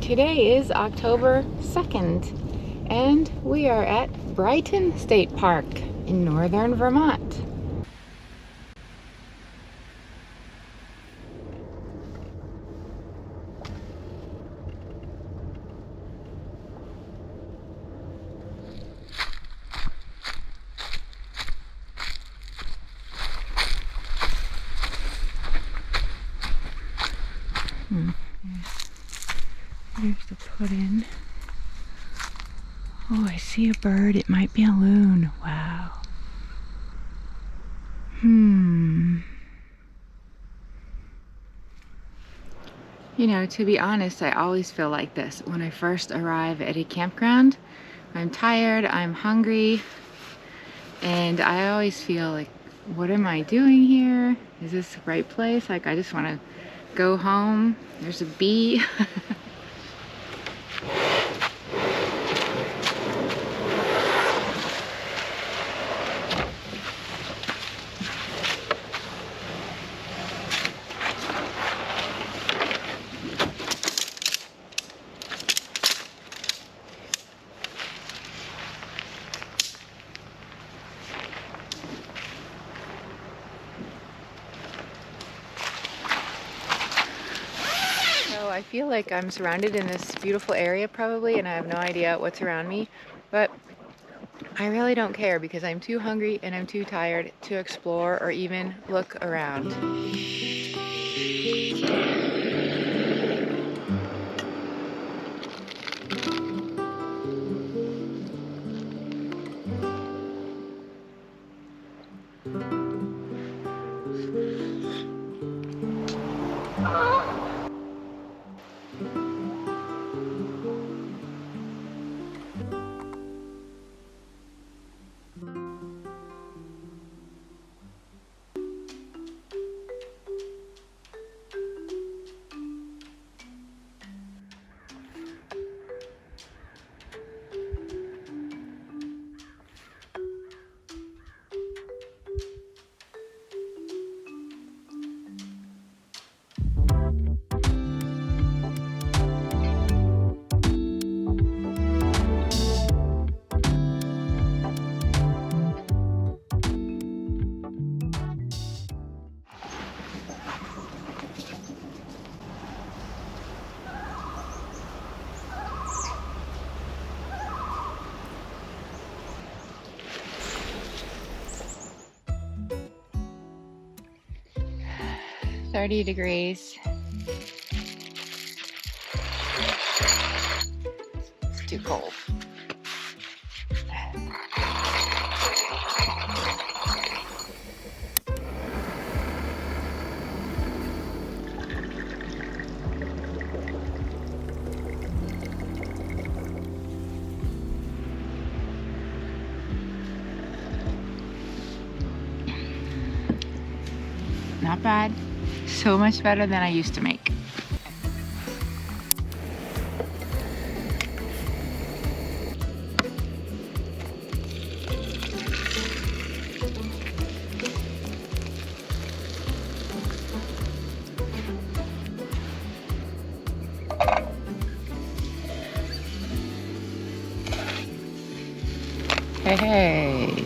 Today is October 2nd, and we are at Brighton State Park in northern Vermont. There's the put in. Oh, I see a bird. It might be a loon. Wow. You know, to be honest, I always feel like this when I first arrive at a campground. I'm tired, I'm hungry, and I always feel like, what am I doing here? Is this the right place? Like, I just want to go home. There's a bee. I feel like I'm surrounded in this beautiful area probably, and I have no idea what's around me, but I really don't care because I'm too hungry and I'm too tired to explore or even look around. "30 degrees. It's too cold. Not bad. So much better than I used to make. Hey.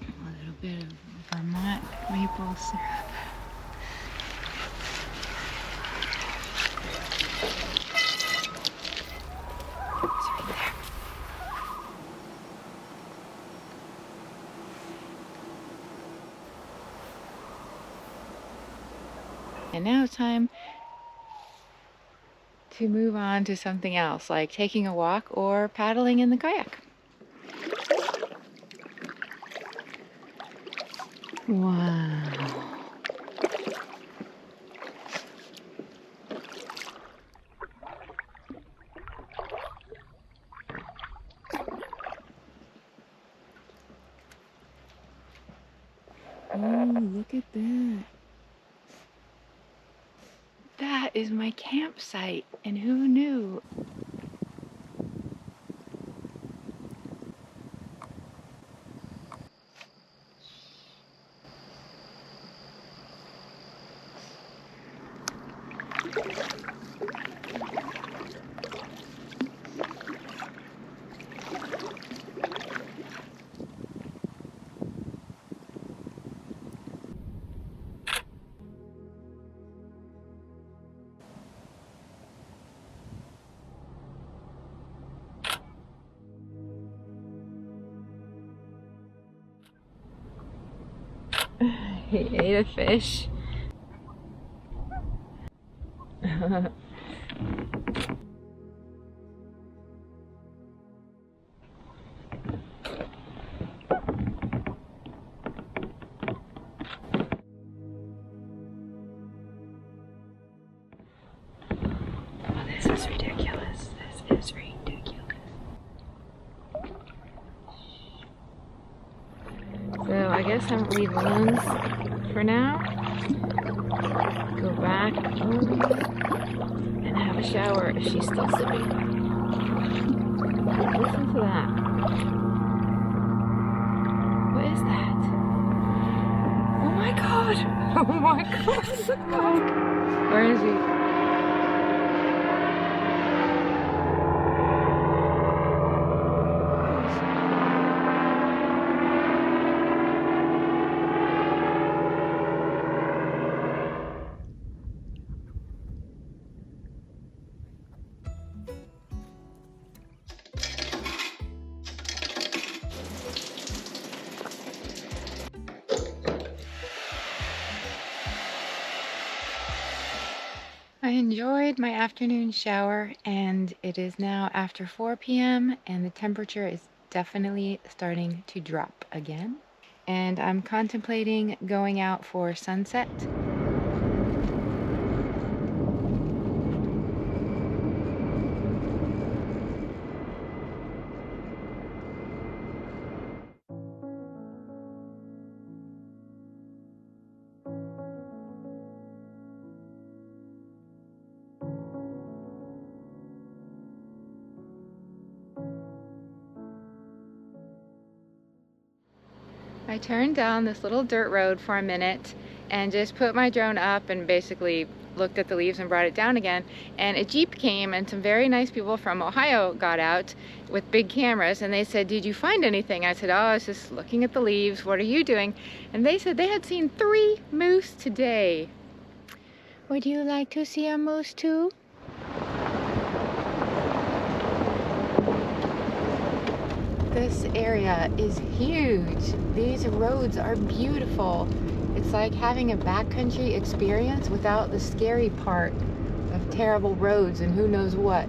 A little bit of Vermont maple syrup. It's right there. And now it's time to move on to something else, like taking a walk or paddling in the kayak. Wow. Oh, look at that. That is my campsite, and who knew? He ate a fish. Oh, this is ridiculous. This is ridiculous. So I guess I'm gonna leave Loons for now. Go back and have a shower if she's still sleeping. Listen to that. What is that? Oh my god! Oh my god! Where is he? I enjoyed my afternoon shower, and it is now after 4 p.m. and the temperature is definitely starting to drop again. And I'm contemplating going out for sunset. I turned down this little dirt road for a minute and just put my drone up and basically looked at the leaves and brought it down again, and a Jeep came and some very nice people from Ohio got out with big cameras, and they said, "Did you find anything?" I said, "Oh, I was just looking at the leaves. What are you doing?" And they said they had seen 3 moose today. Would you like to see a moose too? This area is huge. These roads are beautiful. It's like having a backcountry experience without the scary part of terrible roads and who knows what.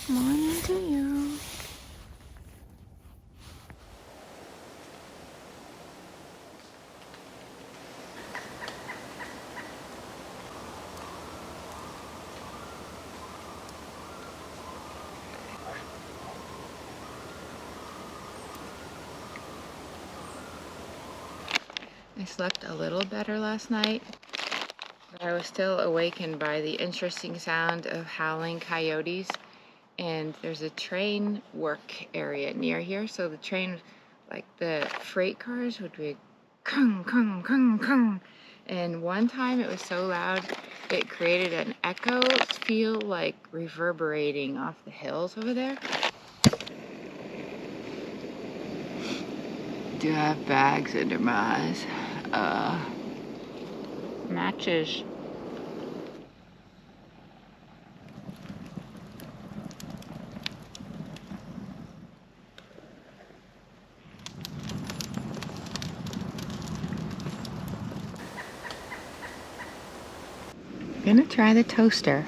Morning to you. I slept a little better last night, but I was still awakened by the interesting sound of howling coyotes. And there's a train work area near here, so the train, like the freight cars, would be kung, kung, kung, kung. And one time it was so loud, it created an echo feel like reverberating off the hills over there. Do I have bags under my eyes? Matches. I'm gonna try the toaster.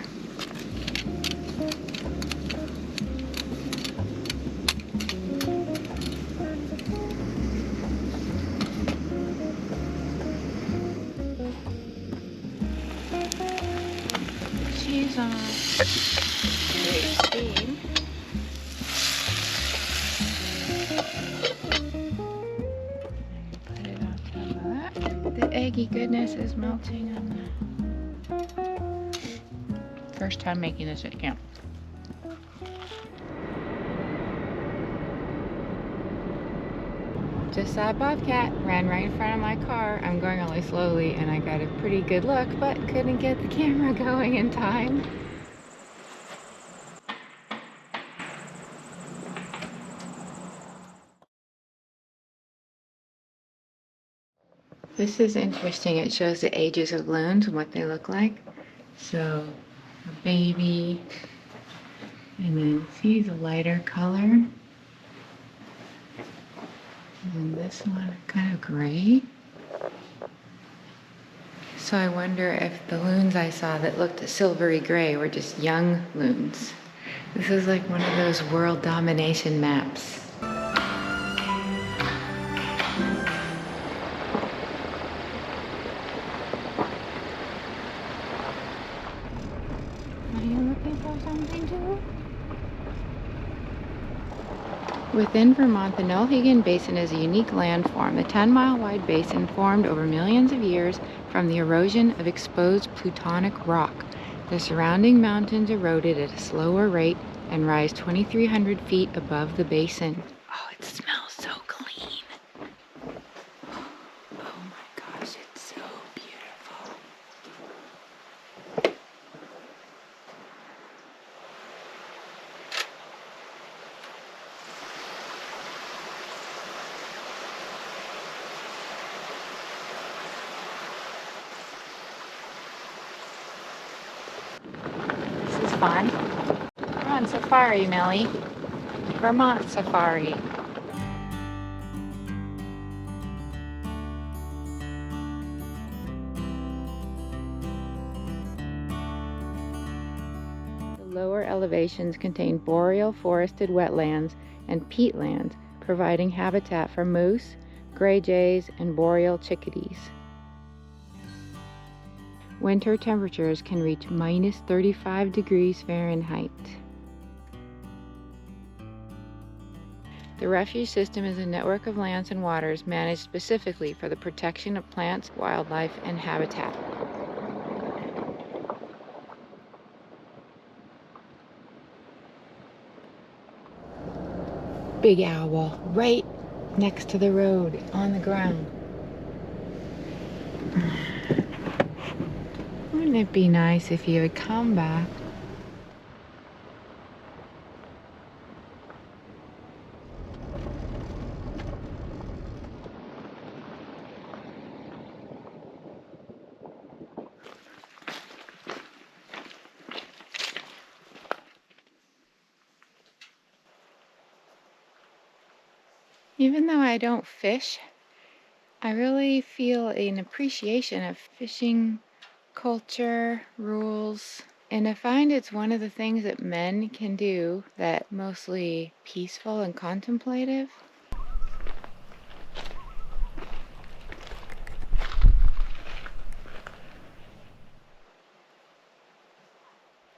Cheese on. Great steam. Put it on top of that. The eggy goodness is melting on the First time making this at camp. Just saw a bobcat, ran right in front of my car. I'm going really slowly and I got a pretty good look, but couldn't get the camera going in time. This is interesting. It shows the ages of loons and what they look like. So, a baby, and then see the lighter color. And this one kind of gray. So I wonder if the loons I saw that looked silvery gray were just young loons. This is like one of those world domination maps. Are you looking for something too? Within Vermont, the Nulhegan Basin is a unique landform. The 10-mile-wide basin formed over millions of years from the erosion of exposed plutonic rock. The surrounding mountains eroded at a slower rate and rise 2,300 feet above the basin. Oh, it smells so clean. Oh my gosh, it's so beautiful. This is fun. We're on safari, Millie. Vermont safari. The lower elevations contain boreal forested wetlands and peatlands, providing habitat for moose, gray jays, and boreal chickadees. Winter temperatures can reach minus 35 degrees Fahrenheit. The Refuge system is a network of lands and waters managed specifically for the protection of plants, wildlife, and habitat. Big owl right next to the road on the ground. Wouldn't it be nice if you would come back? Even though I don't fish, I really feel an appreciation of fishing culture, rules, and I find it's one of the things that men can do that mostly peaceful and contemplative.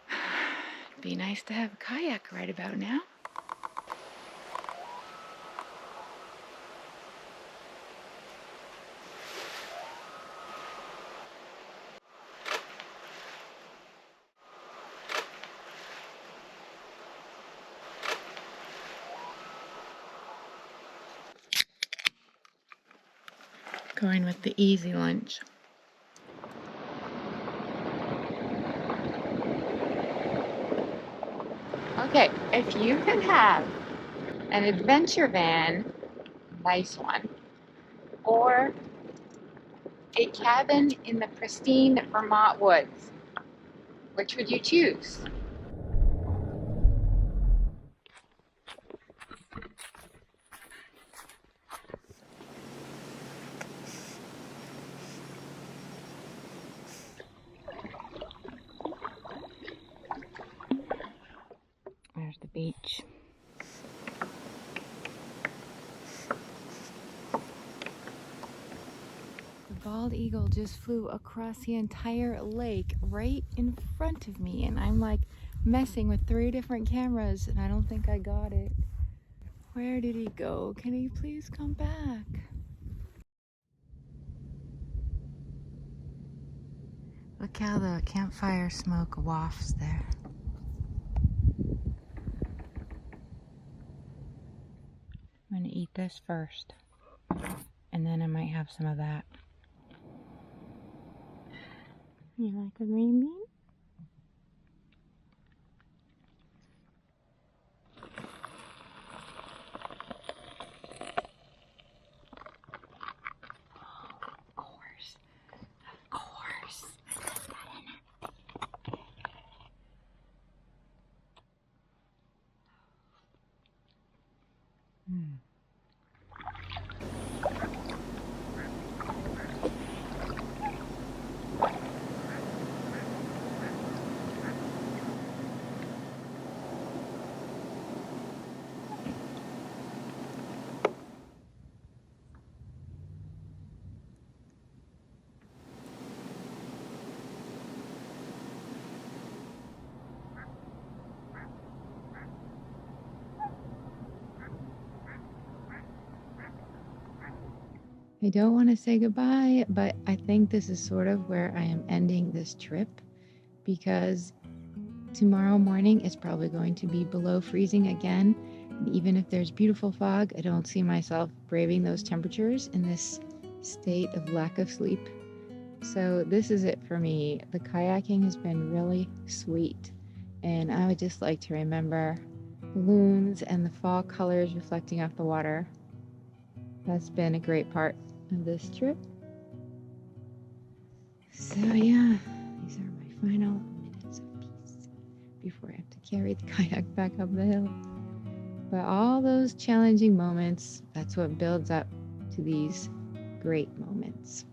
It'd be nice to have a kayak right about now. Going with the easy lunch. Okay, if you could have an adventure van, nice one, or a cabin in the pristine Vermont woods, which would you choose? There's the beach. The bald eagle just flew across the entire lake right in front of me, and I'm like messing with 3 different cameras and I don't think I got it. Where did he go? Can he please come back? Look how the campfire smoke wafts there. I'm gonna eat this first, and then I might have some of that. You like a green bean? Of course. Of course. I don't want to say goodbye, but I think this is sort of where I am ending this trip, because tomorrow morning is probably going to be below freezing again. And even if there's beautiful fog, I don't see myself braving those temperatures in this state of lack of sleep. So this is it for me. The kayaking has been really sweet, and I would just like to remember balloons and the fall colors reflecting off the water. That's been a great part of this trip. So yeah, these are my final minutes of peace before I have to carry the kayak back up the hill. But all those challenging moments, that's what builds up to these great moments.